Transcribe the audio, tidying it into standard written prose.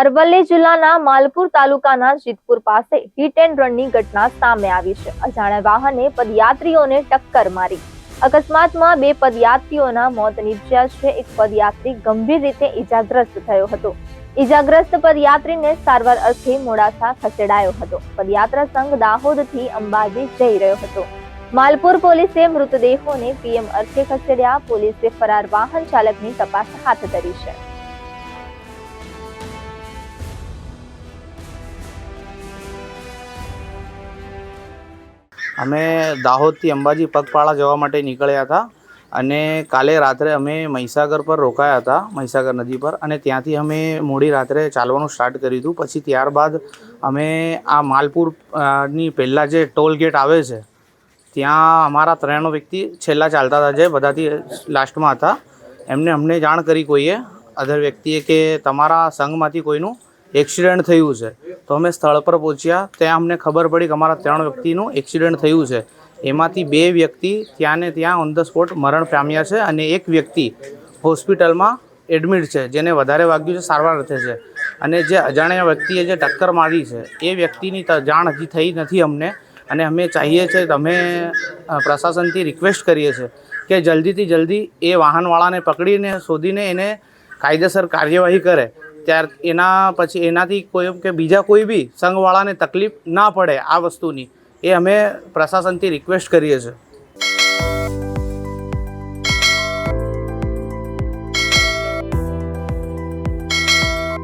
અરવલ્લી જિલ્લાના માલપુર તાલુકાના જીતપુર પાસે હિટ એન્ડ રનની ઘટના સામે આવી છે। અજાણ્યા વાહને પદયાત્રીઓને ટક્કર મારી। અકસ્માતમાં 2 પદયાત્રીઓના મોત નીપજ્યા છે। એક પદયાત્રી ગંભીર રીતે ઈજાગ્રસ્ત થયો હતો। ઈજાગ્રસ્ત પદયાત્રીને સારવાર અર્થે મોડાસા ખસેડાયો હતો। પદયાત્રા સંઘ દાહોદથી અંબાજી જઈ રહ્યો હતો। માલપુર પોલીસે મૃતદેહોને પીએમ અર્થે ખસેડ્યા। પોલીસે ફરાર વાહન ચાલકની તપાસ હાથ ધરી છે। અમે દાહોદથી અંબાજી પગપાળા જવા માટે નીકળ્યા હતા અને કાલે રાત્રે અમે મહીસાગર પર રોકાયા હતા, મહીસાગર નદી પર, અને ત્યાંથી અમે મોડી રાત્રે ચાલવાનું સ્ટાર્ટ કર્યું હતું। પછી ત્યારબાદ અમે આ માલપુરની પહેલાં જે ટોલ ગેટ આવે છે ત્યાં અમારા 3 વ્યક્તિ છેલ્લા ચાલતા હતા, જે બધાથી લાસ્ટમાં હતા। અમને જાણ કરી કોઈએ અધર વ્યક્તિએ કે તમારા સંઘમાંથી કોઈનું એક્સિડન્ટ થયું છે। તો અમે સ્થળ પર પહોંચ્યા। ત્યાં અમને ખબર પડી કે અમારા 3 વ્યક્તિનું એક્સિડન્ટ થયું છે। એમાંથી 2 વ્યક્તિ ત્યાં ને ત્યાં ઓન ધ સ્પોટ મરણ પામ્યા છે અને એક વ્યક્તિ હોસ્પિટલમાં એડમિટ છે, જેને વધારે વાગ્યું છે, સારવાર અર્થે છે। અને જે અજાણ્યા વ્યક્તિએ જે ટક્કર મારી છે એ વ્યક્તિની જાણ હજી થઈ નથી અમને, અને અમે ચાહીએ છીએ કે અમે પ્રશાસનથી રિક્વેસ્ટ કરીએ છીએ કે જલ્દીથી જલ્દી એ વાહનવાળાને પકડીને શોધીને એને કાયદેસર કાર્યવાહી કરે। એના પછી એનાથી કોઈ કે બીજા કોઈ બી સંઘવાળાને તકલીફ ના પડે આ વસ્તુની, એ અમે પ્રશાસનથી રિક્વેસ્ટ કરીએ છીએ।